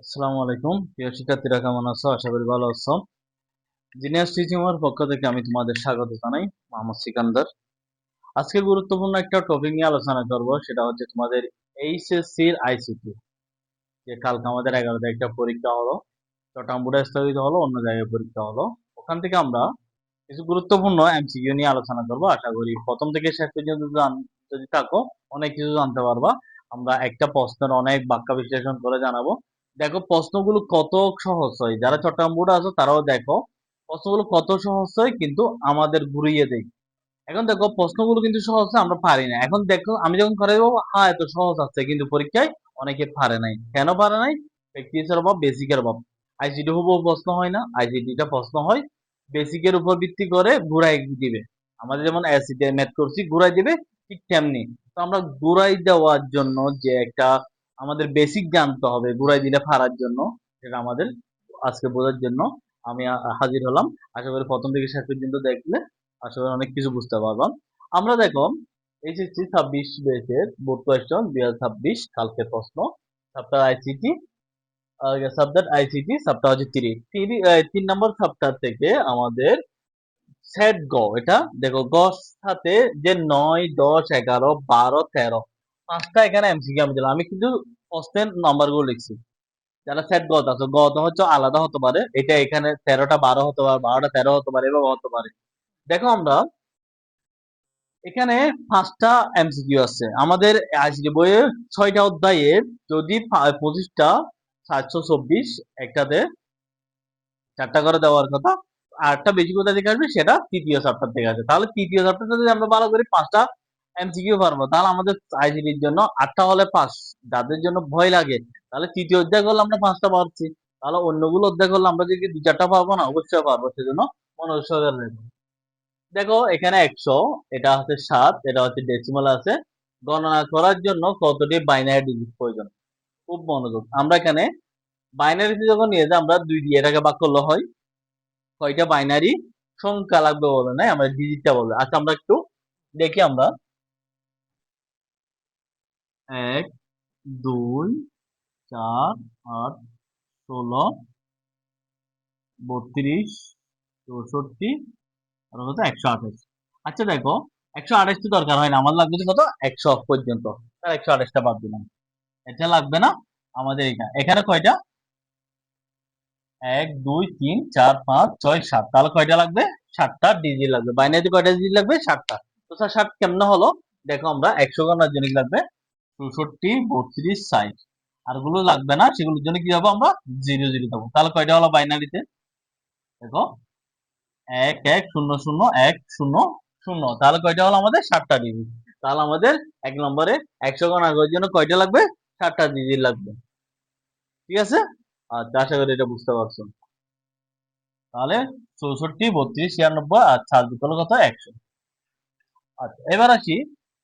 আসসালামু আলাইকুম প্রিয় শিক্ষার্থীরা, কেমন আছো? আশা করি ভালো আছো। জিনিয়াস টিচিং এর পক্ষ থেকে আমি তোমাদের স্বাগত জানাই, মোহাম্মদ সিকান্দার। আজকে গুরুত্বপূর্ণ একটা টপিক নিয়ে আলোচনা করব, সেটা হচ্ছে তোমাদের এইচএসসি এর আইসিটি। যে কালকে আমাদের 11 তারিখে একটা পরীক্ষা হলো, চট্টগ্রাম বোর্ডে স্থগিত হলো, অন্য জায়গায় পরীক্ষা হলো। ওখান থেকে আমরা কিছু গুরুত্বপূর্ণ এমসিকিউ নিয়ে আলোচনা করব। আশা করি প্রথম থেকে শেষ পর্যন্ত যদি থাকো অনেক কিছু জানতে পারবা। আমরা একটা প্রশ্নের অনেক বাক্য বিশ্লেষণ করে জানাবো। দেখো প্রশ্নগুলো কত সহজ হয়, যারা চট্টগ্রাম বোর্ডে আছো তারাও দেখো প্রশ্নগুলো কত সহজ হয়, কিন্তু আমাদের ঘুরিয়ে দেয়। এখন দেখো প্রশ্নগুলো কিন্তু সহজ হয়, আমরা পারি না। এখন দেখো আমি যখন করে দেবো, হ্যাঁ এত সহজ আছে, কিন্তু পরীক্ষায় অনেকে পারে নাই। কেন পারে নাই? প্র্যাকটিসের অভাব, বেসিকের অভাব। আইসিটি হুবহু প্রশ্ন হয় না, আইসিটিটা প্রশ্ন হয় বেসিকের উপর ভিত্তি করে ঘুরাই দিবে। আমাদের যেমন অ্যাসিডে ম্যাথ করছি, ঘুরাই দিবে, ঠিক তেমনি। তো আমরা ঘুরাই দেওয়ার জন্য যে একটা আমাদের বেসিক জানতে হবে, ঘুরাই দিলে পারার জন্য, সেটা আমাদের আজকে বোঝার জন্য আমি হাজির হলাম। আশা করি প্রথম থেকে শেষ পর্যন্ত দেখলে আশা করি অনেক কিছু বুঝতে পারলাম। আমরা দেখো এইচএসসি 26 ব্যাচের বোর্ড কোয়েশ্চন 2026 কালকের প্রশ্ন, chapter ICT. Subject ICT, chapter হচ্ছে 3 নম্বর চ্যাপ্টার থেকে আমাদের সেট গ। এটা দেখো গ সাথে যে 9, 10, 11, 12, 13 পাঁচটা এখানে এমসিকিউ আমি দিলাম। আমি কিন্তু প্রশ্নের নাম্বার গুলো লিখছি। যারা সেট গ আছে, গ তো হচ্ছে আলাদা হতে পারে, এটা এখানে 13টা 12 হতে পারে, 12টা 13 হতে পারে, এভাবে হতে পারে। দেখো আমরা এখানে পাঁচটা এমসিকিউ আছে আমাদের আইসিটি বইয়ে। 6টা অধ্যায়ের যদি 25টা 724, একটাতে 4টা করে দেওয়ার কথা। আরটা বেশি কোথা থেকে আসবে, সেটা তৃতীয় চ্যাপ্টার থেকে আসবে। তাহলে তৃতীয় চ্যাপ্টারটা যদি আমরা ভালো করি, পাঁচটা এমসিকিউ পারবো, তাহলে আমাদের আইসিটির জন্য 8টা হলে পাস। যাদের জন্য ভয় লাগে, তাহলে তৃতীয় অধ্যায় করলে আমরা 5টা পারছি, তাহলে অন্যগুলো অধ্যায় করলে আমরা যদি 2-4টা পারবো না, অবশ্যই পারবো। সেজন্য মনোযোগ সহকারে দেখো। দেখো এখানে 100, এটা হচ্ছে 7, এটা হচ্ছে ডেসিমাল আছে। গণনা করার জন্য কতটি বাইনারি ডিজিট প্রয়োজন? খুব মনোযোগ। আমরা এখানে বাইনারিতে যখন নিয়ে যাই, আমরা 2 দিয়ে এটাকে ভাগ করলে হয়। কয়টা বাইনারি সংখ্যা লাগবে বলে নাই, আমরা ডিজিটটা বলবে। আচ্ছা আমরা একটু দেখি। আমরা 1, 2, 4, 8, 16, 32, 64 আর কত 128। আচ্ছা দেখো 128 তো দরকার হয় না, আমার লাগবে যে কত 100 পর্যন্ত। তার 128টা বাদ দিলাম, এটা লাগবে না আমাদের। এখানে এখানে কয়টা? 1, 2, 3, 4, 5, 6, 7, তাহলে কয়টা লাগবে? 7টা ডিজিট লাগবে। বাইনারিতে কয়টা ডিজিট লাগবে? 7টা। তো স্যার 7 কেমনে হলো? দেখো আমরা 100 গণনার জন্য লাগবে 64, 32, 60। আর গুলো লাগবে না, সেগুলোর জন্য কি হবে? আমরা 0 0 দেবো। তাহলে কয়টা হলো বাইনারিতে? দেখো 11001000। তাহলে কয়টা হলো আমাদের? 7টা ডিজিট। তাহলে আমাদের 1 নম্বরে 100 গণনা করার জন্য কয়টা লাগবে? 7টা ডিজিট লাগবে। ঠিক আছে? আচ্ছা আশা করি এটা বুঝতে পারছো। তাহলে 64, 32, 96 আর 4 যুক্ত হলো কত? 100। আচ্ছা এবার আসি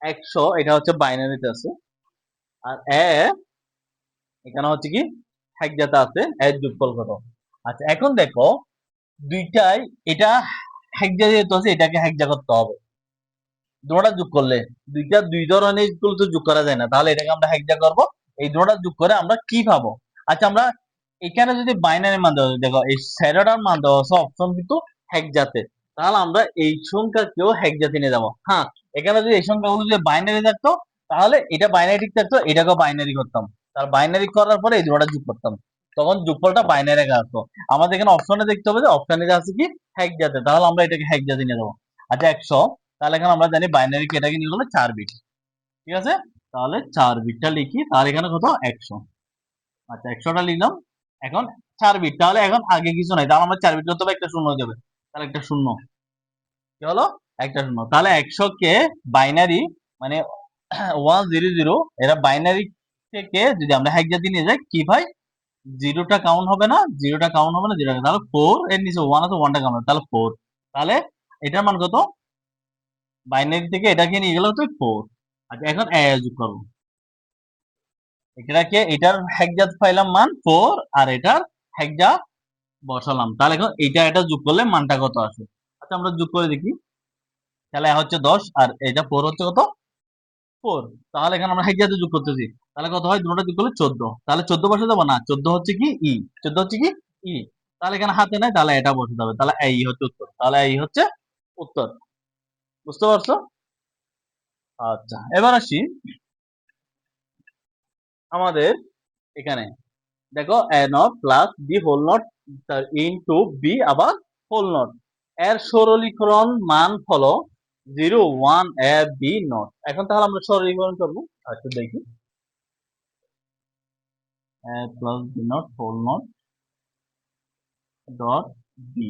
100, এটা হচ্ছে বাইনারিতে আছে। আর এখানে হচ্ছে কি হেক্সাতে আছে, এর যোগফল কত? আচ্ছা এখন দেখো দুইটাই, এটা হেক্সা যেহেতু আছে, এটাকে হেক্সা করতে হবে। দুটোটা যোগ করলে, দুই ধরনের গুলো তো যোগ করা যায় না, তাহলে এটাকে আমরা হেক্সা করব। এই দুটোটা যোগ করে আমরা কি পাবো? আচ্ছা আমরা এখানে যদি বাইনারি মান দেওয়া হয়, দেখো এই সেরাটার মান দেওয়া আছে অপশন কিন্তু হেক্সাতে, তাহলে আমরা এই সংখ্যাকেও হেক্সাতে নিয়ে যাবো। হ্যাঁ, এখানে যদি এই সংখ্যাগুলো যদি বাইনারি থাকতো, তাহলে এটা বাইনারি ঠিক থাকতো, এটাকেও বাইনারি করতাম। তার বাইনারি করার পরে এই দুটোটা যোগ করতাম, তখন যোগফলটা বাইনারি আসতো। আমাদের এখানে অপশনে দেখতে হবে যে অপশনে আছে কি হেক্সাতে, তাহলে আমরা এটাকে হেক্সাতে নিয়ে যাবো। আচ্ছা 100, তাহলে এখানে আমরা জানি বাইনারি এটাকে নিয়ে গেলে 4 বিট। ঠিক আছে? তাহলে 4 বিটটা লিখি, তাহলে এখানে কত? 100। আচ্ছা 100টা লিখলাম। এখন 4 বিট, তাহলে এখন আগে কিছু নাই, তাহলে আমার 4 বিট করতে হবে, একটা শূন্য হয়ে যাবে। তাহলে একটা শূন্য কি হলো? একটা শূন্য। তাহলে 100 কে বাইনারি মানে 100, এরা বাইনারি থেকে যদি আমরা হেক্সাতে নিয়ে যাই, কি ভাই? জিরোটা কাউন্ট হবে না, জিরোটা কাউন্ট হবে না, জিরোটা। তাহলে 4 এর নিচে 1 আছে, 1টা কাউন্ট হবে, তাহলে 4। তাহলে এটার মান কত? বাইনারি থেকে এটাকে নিয়ে গেলে হতো 4। আচ্ছা এখন যোগ করবো। এটাকে এটার হেক্সা পাইলাম মান 4, আর এটার হেক্সা বসালাম। তাহলে এখন এটা যোগ করলে মানটা কত আসে? আচ্ছা আমরা যোগ করে দেখি। তাহলে হচ্ছে 10, আর এটা 4 হচ্ছে কত? 4। তাহলে এখানে আমরা হাইজাতে যোগ করতেছি, তাহলে কত হয়, দুটোটা যোগ করলে 14। তাহলে 14 বসে যাবো না, 14 হচ্ছে কি ই, 14 হচ্ছে কি ই। তাহলে এখানে হাতে নাই, তাহলে এটা বসে যাবে, তাহলে এই হচ্ছে উত্তর, তাহলে এই হচ্ছে উত্তর। বুঝতে পারছো? আচ্ছা, এবার আসি আমাদের এখানে, দেখো A not plus B whole not into B আবার হোল নট, এর সরলীকরণ মান হলো 0 1 এ বি নট। এখন তাহলে আমরা সরলীকরণ করবো, আচ্ছা দেখি, A plus B not whole not dot B.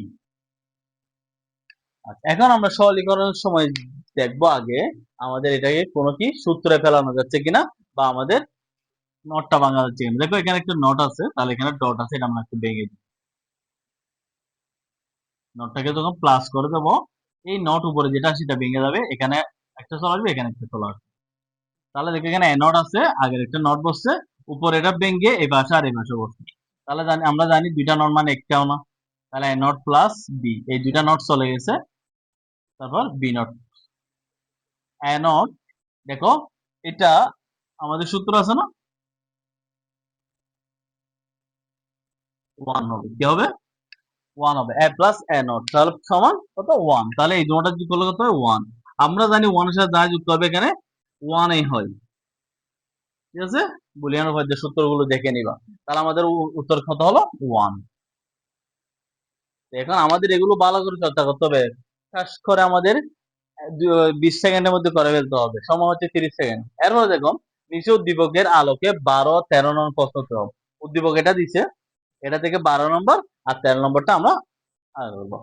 আচ্ছা, এখন আমরা সরলীকরণের সময় দেখবো আগে আমাদের এটাকে কোনো কি সূত্রে ফেলানো যাচ্ছে কিনা, বা আমাদের নটটা ভাঙা যাচ্ছে কিনা। দেখো এখানে একটা নট আছে, তাহলে এখানে ডট আছে, এটা আমরা একটু ভেঙে দিই। নটটাকে যখন প্লাস করে দেবো, এই নট উপরে যেটা সেটা ভেঙে যাবে, এখানে একটা চলে আসবে, এখানে একটা চলে আসবে। তাহলে দেখো এখানে নট আছে, আগের একটা নট বসছে, উপরে এটা ভেঙে এই পাশে আর এই পাশে বসছে। তাহলে আমরা জানি দুইটা নট মানে একটাও না, তাহলে নট প্লাস বি, এই দুইটা নট চলে গেছে, তারপর বি নট নট। দেখো এটা আমাদের সূত্র আছে না, 1 হবে, কি হবে, 1 হবে, এ প্লাস এ নট, তাহলে সমান কত 1। তাহলে এই দুটোটা যোগ করলে কত হয় 1। আমরা জানি 1 এর সাথে যা যুক্ত হবে এখানে 1 এই হয়, ঠিক আছে। বুলিয়ান উপপাদ্যের সূত্রগুলো দেখে নিবা, তাহলে আমাদের উত্তর কত হলো 1। এখন আমাদের এগুলো ভালো করে চর্চা করতে হবে, খাস করে আমাদের 20 সেকেন্ডের মধ্যে করে ফেলতে হবে, সময় হচ্ছে 30 সেকেন্ড। এরপর দেখো নিচে উদ্দীপকের আলোকে 12 13 নম্বর প্রশ্ন উত্তর হবে। উদ্দীপক এটা দিছে, এটা থেকে 12 নম্বর আর 13 নম্বরটা আমরা করবো।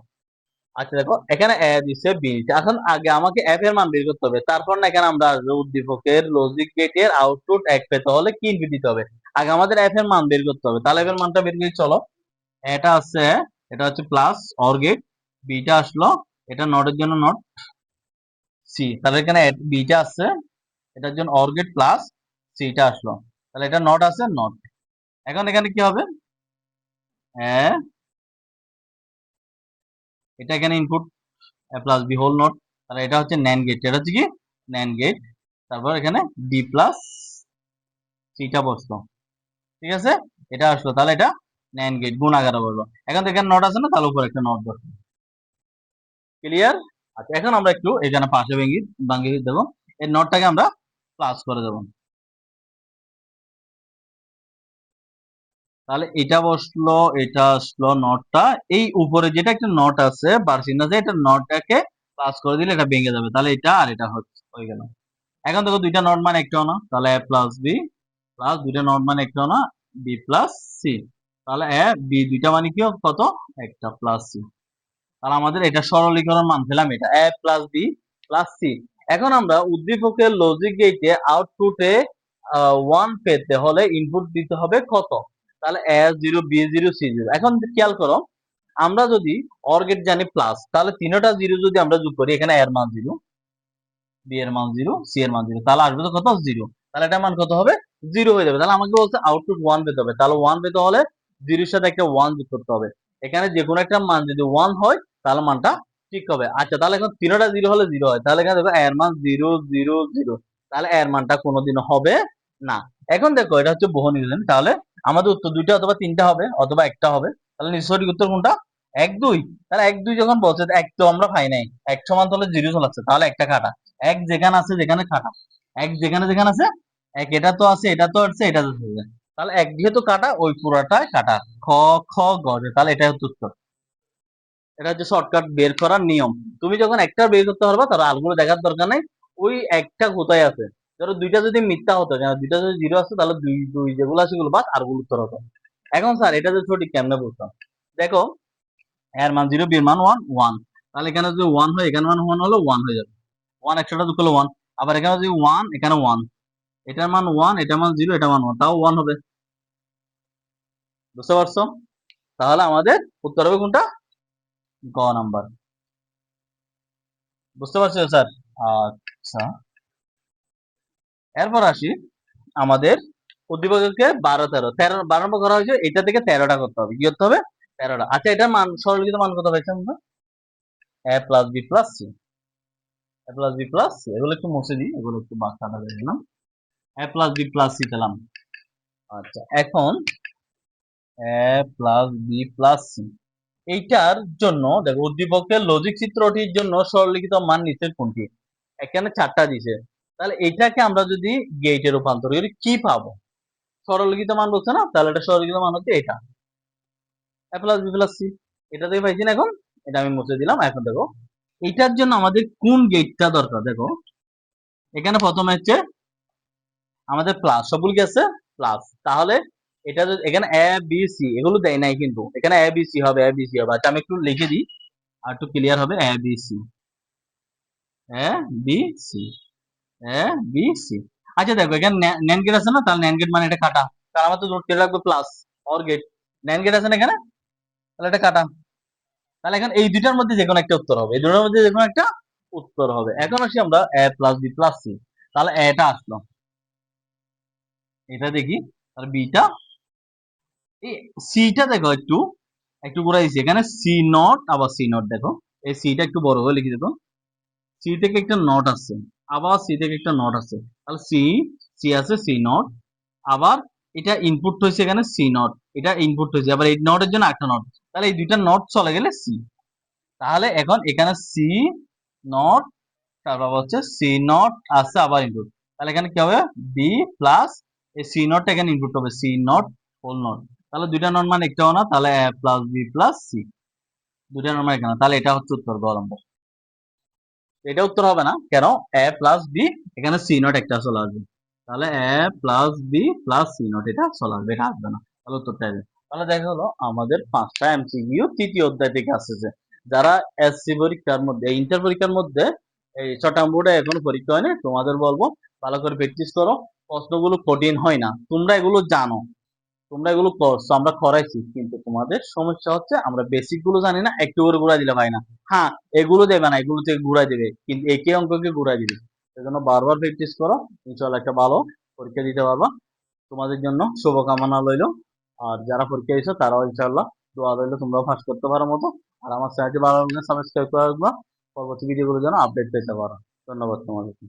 আচ্ছা দেখো এখানে এ দিছে বি দিছে, এখন আগে আমাকে এফ এর মান বের করতে হবে, তারপর না এখানে আমরা আসবো উদ্দীপকের লজিক গেটের আউটপুট এক পেতে হলে কি ইনপুট দিতে হবে। আগে আমাদের এফ এর মান বের করতে হবে, তাহলে এফ এর মানটা বের করি চলো। এটা আছে, এটা হচ্ছে প্লাস অর গেট, বিটা আসলো, এটা নটের জন্য নট সি, তাহলে এখানে বিটা আছে, এটার জন্য অর গেট প্লাস সিটা আসলো, তাহলে এটা নট আছে নট। এখন এখানে কি হবে, এটা এখানে input plus B whole not, তাহলে এটা হচ্ছে ন্যান্ড গেট, এটা হচ্ছে কি ন্যান্ড গেট, তারপর এখানে ডি প্লাস সিটা বসলো, ঠিক আছে, এটা আসলো, তাহলে এটা ন্যান্ড গেট গুণাকারে বলবো। এখন তো এখানে নট আছে না, তাহলে উপরে একটা নট বসলো, ক্লিয়ার। আচ্ছা, এখন আমরা একটু এখানে পাশে ভাঙিয়ে দেবো, এই নটটাকে আমরা প্লাস করে দেবো, তাহলে এটা বসলো, এটা আসলো নটটা, এই উপরে যেটা একটা নট আছে বার্সিন আছে, এটা নটটাকে প্লাস করে দিলে এটা ভেঙে যাবে, তাহলে এটা আর এটা হয়ে গেল। এখন দেখো দুইটা নট মানে একটাও না, তাহলে এ প্লাস বি প্লাস দুইটা নট মানে একটাও না, বি প্লাস সি, তাহলে এ বি দুইটা মানে কি কত, একটা প্লাস সি। তাহলে আমাদের এটা সরলীকরণ মান পেলাম, এটা এ প্লাস বি প্লাস সি। এখন আমরা উদ্দীপকের লজিক গেটে আউটপুটে 1 পেতে হলে ইনপুট দিতে হবে কত, তাহলে A zero B zero C zero. এখন খেয়াল করো, আমরা যদি অর গেট জানি প্লাস, তাহলে তিনটা জিরো যদি আমরা যোগ করি, এখানে এর মান জিরো, বি এর মান জিরো, সি এর মান জিরো, তাহলে আসবে তো কত জিরো, তাহলে এটার মান কত হবে জিরো হয়ে যাবে। তাহলে আমাকে বলছে আউটপুট 1 পেতে হবে, তাহলে 1 পেতে হলে জিরোর সাথে একটা 1 যোগ করতে হবে। এখানে যে কোনো একটা মান যদি 1 হয় তাহলে মানটা ঠিক হবে। আচ্ছা, তাহলে এখন তিনটা জিরো হলে জিরো হয়, তাহলে এখানে দেখো এর মান জিরো জিরো জিরো, তাহলে এর মানটা কোনোদিনও হবে না। এখন দেখো এটা হচ্ছে বহু নির্ণয়, তাহলে আমাদের উত্তর দুইটা অথবা তিনটা হবে অথবা একটা হবে, তাহলে সঠিক উত্তর কোনটা, 1 2। তাহলে 1 2 যখন বলছে, এক তো আমরা পাই নাই, এক সমান তাহলে জিরো চলে তাহলে একটা কাটা, এক যেখানে আছে যেখানে কাটা, এক যেখানে যেখানে আছে এক, এটা তো আছে এটা তো আছে এটা তো আছে, তাহলে এক যেহেতু কাটা ওই পুরাটাই কাটা, খ খ গ, তাহলে এটা হচ্ছে উত্তর। এটা হচ্ছে শর্টকাট বের করার নিয়ম। তুমি যখন একটা বের করতে পারবা, তাহলে আলগুলো দেখার দরকার নাই, ওই একটা কোথায় আছে। ধরো দুইটা যদি মিথ্যা হতো, দুইটা যদি জিরো আছে, তাহলে দুই দুই যেগুলো আছে সেগুলো বাদ, আরগুলো উত্তর হতো। এখন স্যার এটা যে সঠিক কেমনে বলতাম, দেখো এর মান জিরো, বি এর মান ওয়ান ওয়ান, তাহলে এখানে যদি ওয়ান হয়, এখানে মান ওয়ান হলো ওয়ান হয়ে যাবে, ওয়ান একশোটা যোগ করলে ওয়ান, আবার এখানে যদি ওয়ান এখানে ওয়ান, এটার মান ওয়ান, এটার মান জিরো, এটা মান ওয়ান, তাও ওয়ান হবে। বুঝতে পারছো? তাহলে আমাদের উত্তর হবে কোনটা, গ নাম্বার। বুঝতে পারছো স্যার? আচ্ছা, এরপর আসি আমাদের উদ্দীপককে 12 13 13 12 নম্বর করা হয়েছে, এটা থেকে 13টা করতে হবে, কি করতে হবে 13টা। আচ্ছা, এটার মান সরলীকৃত মান কত হয়েছে আমরা, এ প্লাস বি প্লাস সি, এ প্লাস বি প্লাস সি, এগুলো একটু মুছে দিই, এগুলো একটু বাক্যাটা দিয়ে দিলাম। এ প্লাস বি প্লাস সি পেলাম। আচ্ছা, এখন এ প্লাস বি প্লাস সি, এইটার জন্য দেখো উদ্দীপকের লজিক চিত্রটির জন্য সরলীকৃত মান নিচের কোনটি? এখানে 4টা দিছে, তাহলে এটাকে আমরা যদি গেটে রূপান্তর করি কি পাবো? সরলীকৃত মান বলছে না, তাহলে এটা সরলীকৃত মান হচ্ছে এটা এ প্লাস বি প্লাস সি। এটা থেকে পাইছি না, এখন এটা আমি মুছে দিলাম। এখন দেখো এটার জন্য আমাদের কোন গেটটা দরকার। দেখো এখানে প্রথমে হচ্ছে আমাদের প্লাস, সবগুলো কি আছে প্লাস, তাহলে এটা যদি এখানে এ বি সি এগুলো দেয় নাই, কিন্তু এখানে এ বি সি হবে, এ বি সি হবে। আচ্ছা আমি একটু লিখে দিই আর একটু ক্লিয়ার হবে। A B C, A B C, A B C. আচ্ছা দেখো এখানে ন্যান গেট আছে না, তাহলে ন্যান গেট মানে এটা কাটা, কারণ আমার তো নোট করে রাখবে plus or gate, NAND gate আছে না এখানে, তাহলে এটা কাটা। তাহলে এখন এই দুইটার মধ্যে যে কোনো একটা উত্তর হবে, এই দুটোর মধ্যে যে কোনো একটা উত্তর হবে। এখন আসি আমরা এ প্লাস বি প্লাস সি, তাহলে এটা আসলো, এটা দেখি, তাহলে বিটা, এই সিটা দেখো একটু একটু ঘুরাই দিছি, এখানে সি নট আবার সি নট, দেখো এই সিটা একটু বড় হয়ে লিখে দেখো, সি থেকে একটা নট আছে, আবার সি থেকে একটা নট আছে, তাহলে সি, সি আছে সি নট, আবার এটা ইনপুট হয়েছে এখানে সি নট, এটা ইনপুট হয়েছে আবার এই নটের জন্য একটা নট, তাহলে এই দুইটা নট চলে গেলে সি। তাহলে এখন এখানে সি নট, তারপর হচ্ছে সি নট আছে আবার ইনপুট, তাহলে এখানে কি হবে বি প্লাস এই সি নটটা এখানে ইনপুট হবে সি নট হোল নট, তাহলে দুইটা নট মানে একটাও না, তাহলে A plus B plus C, দুইটা নট মানে এখানে, তাহলে এটা হচ্ছে উত্তর গ নম্বর। এটা উত্তর হবে না কেন, এ প্লাস বি, এখানে সি নট একটা চলে আসবে, তাহলে A plus B plus C not এটা চলে আসবে, এটা আসবে না, তাহলে উত্তরটা আসবে। তাহলে দেখা হলো আমাদের 5টা এমসিকিউ তৃতীয় অধ্যায় থেকে আসছে। যারা এসসি পরীক্ষার মধ্যে, ইন্টার পরীক্ষার মধ্যে এই চট্টগ্রাম বোর্ডে এখনো পরীক্ষা হয়নি, তোমাদের বলবো ভালো করে প্র্যাকটিস করো, প্রশ্নগুলো কঠিন হয় না, তোমরা এগুলো জানো, তোমরা এগুলো করছো, আমরা করাইছি, কিন্তু তোমাদের সমস্যা হচ্ছে আমরা বেসিক গুলো জানি না, একটু করে ঘুরাই দিলে হয় না। হ্যাঁ, এগুলো দেবে না, এগুলো থেকে ঘুরাই দেবে, কিন্তু একই অঙ্ককে ঘুরাই দিবে। সেজন্য বারবার প্র্যাকটিস করো, ইনশাল্লাহ একটা ভালো পরীক্ষা দিতে পারবা। তোমাদের জন্য শুভকামনা রইলো। আর যারা পরীক্ষা দিচ্ছ তারাও ইনশাল্লাহ দোয়া রইলো তোমরাও পাস করতে পারো মতো। আর আমার চ্যানেলটি ভালো লাগলে সাবস্ক্রাইব করে রাখবা, পরবর্তী ভিডিওগুলোর জন্য আপডেট পেতে পারো। ধন্যবাদ তোমাদেরকে।